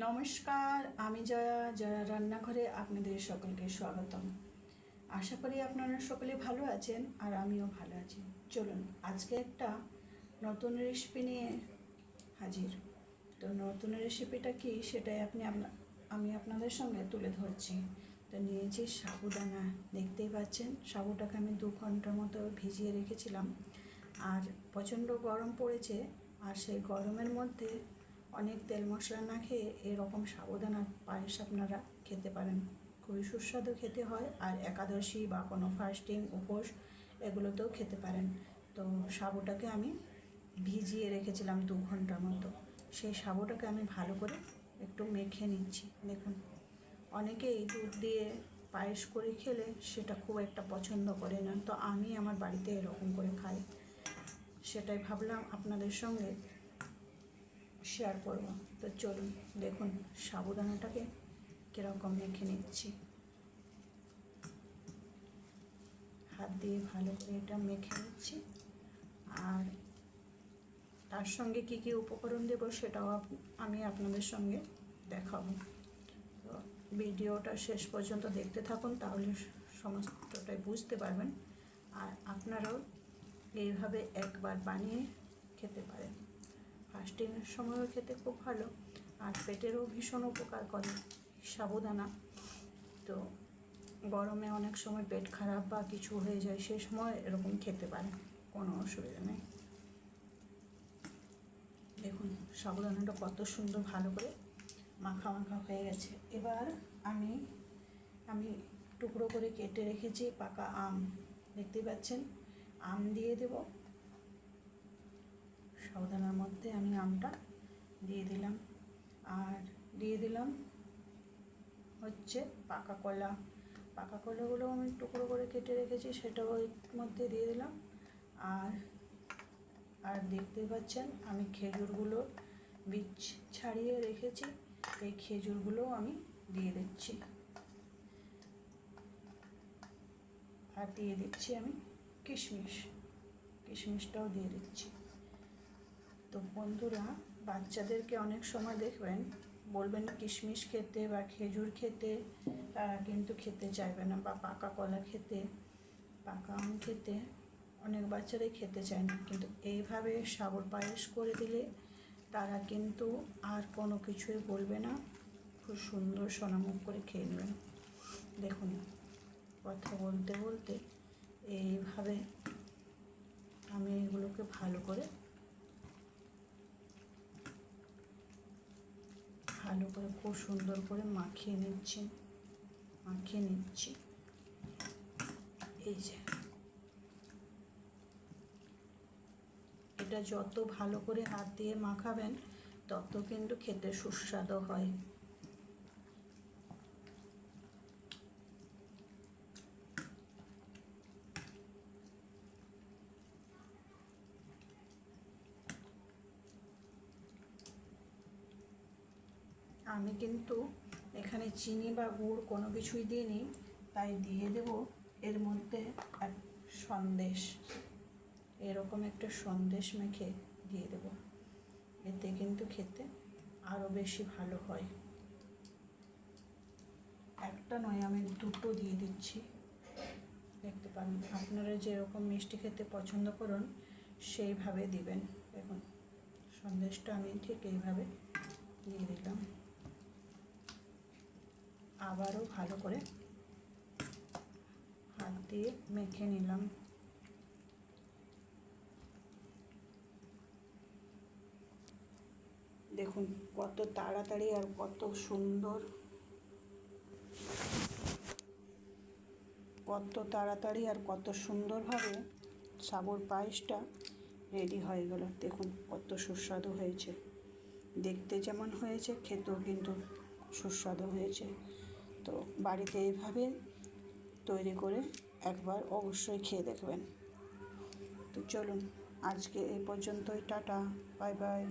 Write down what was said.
নমস্কার, আমি জয়া। জয়া রান্নাঘরে আপনাদের সকলকে স্বাগতম। আশা করি আপনারা সকলে ভালো আছেন আর আমিও ভালো আছি। চলুন আজকে একটা নতুন রেসিপি নিয়ে হাজির। তো নতুন রেসিপিটা কি সেটাই আমি আপনাদের সঙ্গে তুলে ধরছি। তো নিয়েছি সাবুদানা, দেখতেই পাচ্ছেন। সাবুটাকে আমি 2 ঘন্টার মতো ভিজিয়ে রেখেছিলাম। আর প্রচণ্ড গরম পড়েছে, আর সেই গরমের মধ্যে অনেক তেল মশলা না খেয়ে এরকম সাবুদানার পায়েস আপনারা খেতে পারেন। খুবই সুস্বাদু খেতে হয়, আর একাদশী বা কোনো ফাস্টিং উপোস এগুলোতেও খেতে পারেন। তো সাবুটাকে আমি ভিজিয়ে রেখেছিলাম 2 ঘন্টার মতো। সেই সাবুটাকে আমি ভালো করে একটু মেখে নিচ্ছি। দেখুন, অনেকেই দুধ দিয়ে পায়েস করে খেলে সেটা খুব একটা পছন্দ করে না, তো আমি আমার বাড়িতে এরকম করে খাই। সেটাই ভাবলাম আপনাদের সঙ্গে শেয়ার করব। তো চলুন দেখুন সাবুদানাটাকে কীরকম মেখে নিচ্ছি। হাত দিয়ে ভালো করে এটা মেখে নিচ্ছি। আর তার সঙ্গে কী কী উপকরণ দেবো সেটাও আমি আপনাদের সঙ্গে দেখাবো। তো ভিডিওটা শেষ পর্যন্ত দেখতে থাকুন, তাহলে সমস্তটাই বুঝতে পারবেন। আর আপনারাও এইভাবে একবার বানিয়ে খেতে পারেন। ফাস্টিংয়ের সময়ও খেতে খুব ভালো, আর পেটেরও ভীষণ উপকার করে সাবুদানা। তো গরমে অনেক সময় পেট খারাপ বা কিছু হয়ে যায়, সেই সময় এরকম খেতে পারেন, কোনো অসুবিধা নেই। দেখুন সাবুদানাটা কত সুন্দর ভালো করে মাখা মাখা হয়ে গেছে। এবার আমি টুকরো করে কেটে রেখেছি পাকা আম, দেখতেই পাচ্ছেন। আম দিয়ে দেব সাবুদানার মধ্যে। আমি আমটা দিয়ে দিলাম, আর দিয়ে দিলাম হচ্ছে পাকা কলা। পাকা কলাগুলো আমি টুকরো করে কেটে রেখেছি, সেটাও ওই মধ্যে দিয়ে দিলাম। আর দেখতেই পাচ্ছেন আমি খেজুরগুলো বীজ ছাড়িয়ে রেখেছি, এই খেজুরগুলোও আমি দিয়ে দিচ্ছি। আর দিয়ে দিচ্ছি আমি কিশমিশটাও দিয়ে দিচ্ছি। তো বন্ধুরা, বাচ্চাদেরকে অনেক সময় দেখবেন বলবেন কিশমিশ খেতে বা খেজুর খেতে, তারা কিন্তু খেতে চাইবে না, বা পাকা কলা খেতে, পাকা আম খেতে অনেক বাচ্চারাই খেতে চায় না। কিন্তু এইভাবে সাবুর পায়েস করে দিলে তারা কিন্তু আর কোনো কিছুই বলবে না, খুব সুন্দর সোনামুখ করে খেয়ে নেবেন। দেখুন কথা বলতে বলতে এইভাবে আমি এগুলোকে ভালো করে খুব সুন্দর করে মাখিয়ে নিচ্ছি। এই যে এটা যত ভালো করে হাত দিয়ে মাখাবেন তত কিন্তু খেতে সুস্বাদু হয়। আমি কিন্তু এখানে চিনি বা গুড় কোনো কিছুই দিইনি, তাই দিয়ে দেব এর মধ্যে এক সন্দেশ। এরকম একটা সন্দেশ মেখে দিয়ে দেব, এতে কিন্তু খেতে আরও বেশি ভালো হয়। একটা নয়, আমি 2টো দিয়ে দিচ্ছি। দেখতে পান, আপনারা যেরকম মিষ্টি খেতে পছন্দ করুন সেইভাবে দিবেন। দেখুন সন্দেশটা আমি ঠিক এইভাবে দিয়ে দিলাম। আবারও ভালো করে হাত দিয়ে মেখে নিলাম। দেখুন কত তাড়াতাড়ি আর কত সুন্দরভাবে সাবুর পায়েসটা রেডি হয়ে গেল। দেখুন কত সুস্বাদু হয়েছে, দেখতে যেমন হয়েছে খেতেও কিন্তু সুস্বাদু হয়েছে। তো বাড়িতে এইভাবে তৈরি করে একবার অবশ্যই খেয়ে দেখবেন। তো চলুন আজকে এই পর্যন্তই, টাটা, বাই বাই।